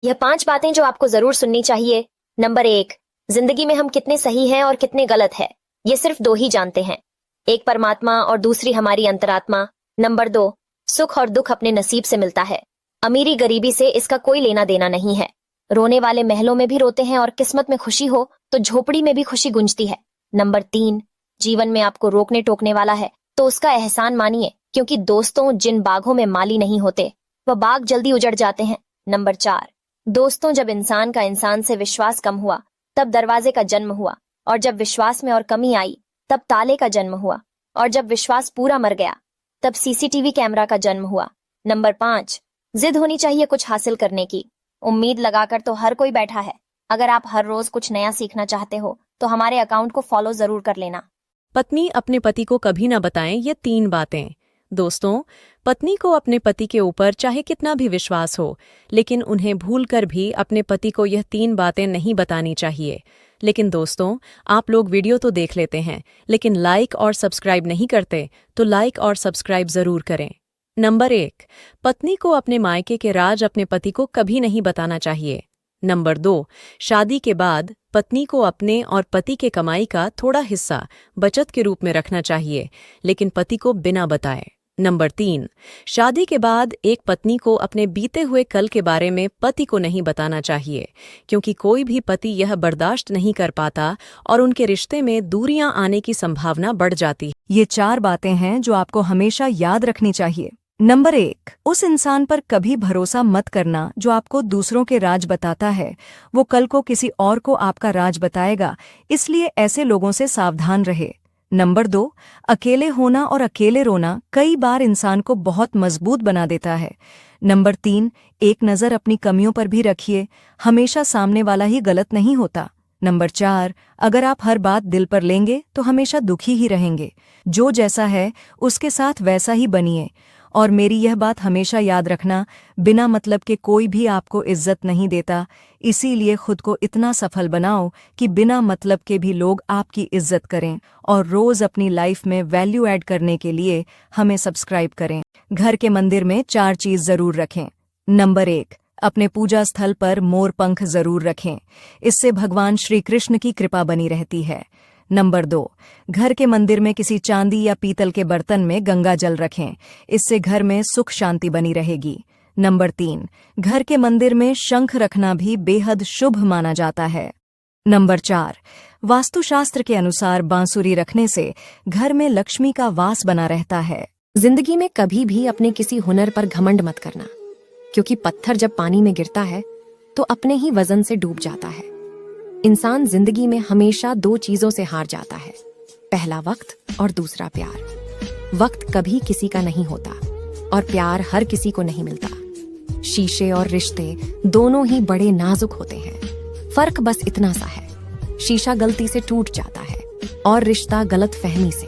यह 5 बातें जो आपको जरूर सुननी चाहिए। नंबर 1, जिंदगी में हम कितने सही हैं और कितने गलत है, ये सिर्फ 2 ही जानते हैं, एक परमात्मा और दूसरी हमारी अंतरात्मा। नंबर 2, सुख और दुख अपने नसीब से मिलता है, अमीरी गरीबी से इसका कोई लेना देना नहीं है। रोने वाले महलों में भी रोते हैं और किस्मत में खुशी हो तो झोपड़ी में भी खुशी गूंजती है। नंबर 3, जीवन में आपको रोकने टोकने वाला है तो उसका एहसान मानिए, क्योंकि दोस्तों जिन बागों में माली नहीं होते वह बाग जल्दी उजड़ जाते हैं। नंबर 4, दोस्तों जब इंसान का इंसान से विश्वास कम हुआ तब दरवाजे का जन्म हुआ, और जब विश्वास में और कमी आई तब ताले का जन्म हुआ, और जब विश्वास पूरा मर गया तब सीसीटीवी कैमरा का जन्म हुआ। नंबर 5, जिद होनी चाहिए कुछ हासिल करने की, उम्मीद लगाकर तो हर कोई बैठा है। अगर आप हर रोज कुछ नया सीखना चाहते हो तो हमारे अकाउंट को फॉलो जरूर कर लेना। पत्नी अपने पति को कभी ना बताएं ये 3 बातें। दोस्तों, पत्नी को अपने पति के ऊपर चाहे कितना भी विश्वास हो, लेकिन उन्हें भूलकर भी अपने पति को यह 3 बातें नहीं बतानी चाहिए। लेकिन दोस्तों, आप लोग वीडियो तो देख लेते हैं, लेकिन लाइक और सब्सक्राइब नहीं करते, तो लाइक और सब्सक्राइब जरूर करें। नंबर 1, पत्नी को अपने मायके के राज अपने पति को कभी नहीं बताना चाहिए। नंबर 2, शादी के बाद पत्नी को अपने और पति के कमाई का थोड़ा हिस्सा बचत के रूप में रखना चाहिए, लेकिन पति को बिना बताए। नंबर 3, शादी के बाद एक पत्नी को अपने बीते हुए कल के बारे में पति को नहीं बताना चाहिए, क्योंकि कोई भी पति यह बर्दाश्त नहीं कर पाता और उनके रिश्ते में दूरियां आने की संभावना बढ़ जाती है। ये 4 बातें हैं जो आपको हमेशा याद रखनी चाहिए। नंबर 1, उस इंसान पर कभी भरोसा मत करना जो आपको दूसरों के राज बताता है। वो कल को किसी और को आपका राज बताएगा, इसलिए ऐसे लोगों से सावधान रहे। नंबर 2, अकेले होना और अकेले रोना कई बार इंसान को बहुत मजबूत बना देता है। नंबर 3, एक नज़र अपनी कमियों पर भी रखिए, हमेशा सामने वाला ही गलत नहीं होता। नंबर 4, अगर आप हर बात दिल पर लेंगे तो हमेशा दुखी ही रहेंगे। जो जैसा है उसके साथ वैसा ही बनिए। और मेरी यह बात हमेशा याद रखना, बिना मतलब के कोई भी आपको इज्जत नहीं देता, इसीलिए खुद को इतना सफल बनाओ कि बिना मतलब के भी लोग आपकी इज्जत करें। और रोज अपनी लाइफ में वैल्यू ऐड करने के लिए हमें सब्सक्राइब करें। घर के मंदिर में 4 चीज जरूर रखें। नंबर 1, अपने पूजा स्थल पर मोर पंख जरूर रखें, इससे भगवान श्री कृष्ण की कृपा बनी रहती है। नंबर 2, घर के मंदिर में किसी चांदी या पीतल के बर्तन में गंगा जल रखें, इससे घर में सुख शांति बनी रहेगी। नंबर 3, घर के मंदिर में शंख रखना भी बेहद शुभ माना जाता है। नंबर 4, वास्तुशास्त्र के अनुसार बांसुरी रखने से घर में लक्ष्मी का वास बना रहता है। जिंदगी में कभी भी अपने किसी हुनर पर घमंड मत करना, क्योंकि पत्थर जब पानी में गिरता है तो अपने ही वजन से डूब जाता है। इंसान जिंदगी में हमेशा 2 चीजों से हार जाता है, पहला वक्त और दूसरा प्यार। वक्त कभी किसी का नहीं होता और प्यार हर किसी को नहीं मिलता। शीशे और रिश्ते दोनों ही बड़े नाजुक होते हैं, फर्क बस इतना सा है, शीशा गलती से टूट जाता है और रिश्ता गलत फहमी से।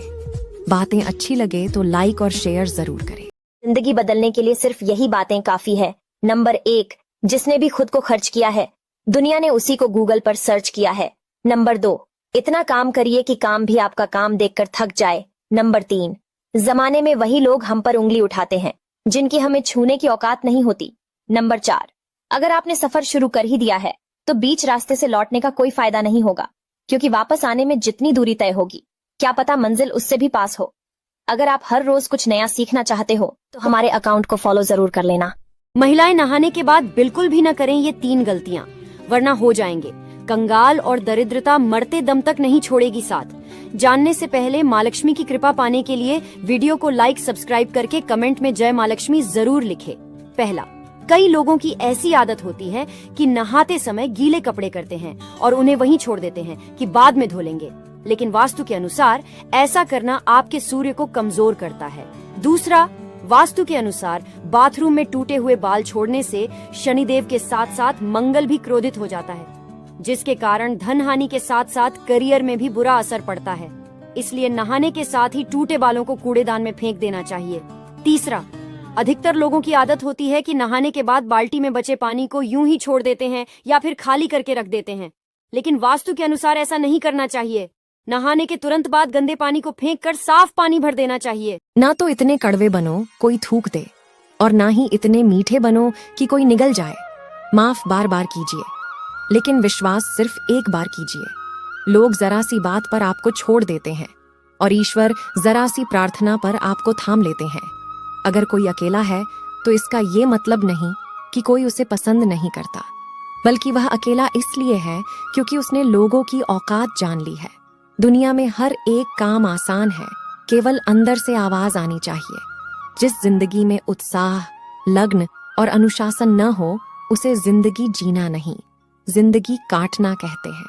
बातें अच्छी लगे तो लाइक और शेयर जरूर करें। जिंदगी बदलने के लिए सिर्फ यही बातें काफी है। नंबर 1, जिसने भी खुद को खर्च किया है दुनिया ने उसी को गूगल पर सर्च किया है। नंबर 2, इतना काम करिए कि काम भी आपका काम देखकर थक जाए। नंबर 3, जमाने में वही लोग हम पर उंगली उठाते हैं जिनकी हमें छूने की औकात नहीं होती। नंबर 4, अगर आपने सफर शुरू कर ही दिया है तो बीच रास्ते से लौटने का कोई फायदा नहीं होगा, क्योंकि वापस आने में जितनी दूरी तय होगी क्या पता मंजिल उससे भी पास हो। अगर आप हर रोज कुछ नया सीखना चाहते हो तो हमारे अकाउंट को फॉलो जरूर कर लेना। महिलाएं नहाने के बाद बिल्कुल भी न करें ये 3 गलतियां, वरना हो जाएंगे कंगाल और दरिद्रता मरते दम तक नहीं छोड़ेगी साथ। जानने से पहले माँ लक्ष्मी की कृपा पाने के लिए वीडियो को लाइक सब्सक्राइब करके कमेंट में जय माँ लक्ष्मी जरूर लिखे। पहला, कई लोगों की ऐसी आदत होती है कि नहाते समय गीले कपड़े करते हैं और उन्हें वहीं छोड़ देते हैं कि बाद में धो लेंगे, लेकिन वास्तु के अनुसार ऐसा करना आपके सूर्य को कमजोर करता है। दूसरा, वास्तु के अनुसार बाथरूम में टूटे हुए बाल छोड़ने से शनिदेव के साथ साथ मंगल भी क्रोधित हो जाता है, जिसके कारण धन हानि के साथ साथ करियर में भी बुरा असर पड़ता है। इसलिए नहाने के साथ ही टूटे बालों को कूड़ेदान में फेंक देना चाहिए। तीसरा, अधिकतर लोगों की आदत होती है कि नहाने के बाद बाल्टी में बचे पानी को यूं ही छोड़ देते हैं या फिर खाली करके रख देते हैं, लेकिन वास्तु के अनुसार ऐसा नहीं करना चाहिए। नहाने के तुरंत बाद गंदे पानी को फेंककर साफ पानी भर देना चाहिए। ना तो इतने कड़वे बनो कोई थूक दे, और ना ही इतने मीठे बनो कि कोई निगल जाए। माफ बार बार कीजिए, लेकिन विश्वास सिर्फ एक बार कीजिए। लोग जरा सी बात पर आपको छोड़ देते हैं और ईश्वर जरा सी प्रार्थना पर आपको थाम लेते हैं। अगर कोई अकेला है तो इसका ये मतलब नहीं कि कोई उसे पसंद नहीं करता, बल्कि वह अकेला इसलिए है क्योंकि उसने लोगों की औकात जान ली है। दुनिया में हर एक काम आसान है, केवल अंदर से आवाज आनी चाहिए। जिस जिंदगी में उत्साह, लग्न और अनुशासन न हो, उसे जिंदगी जीना नहीं, जिंदगी काटना कहते हैं।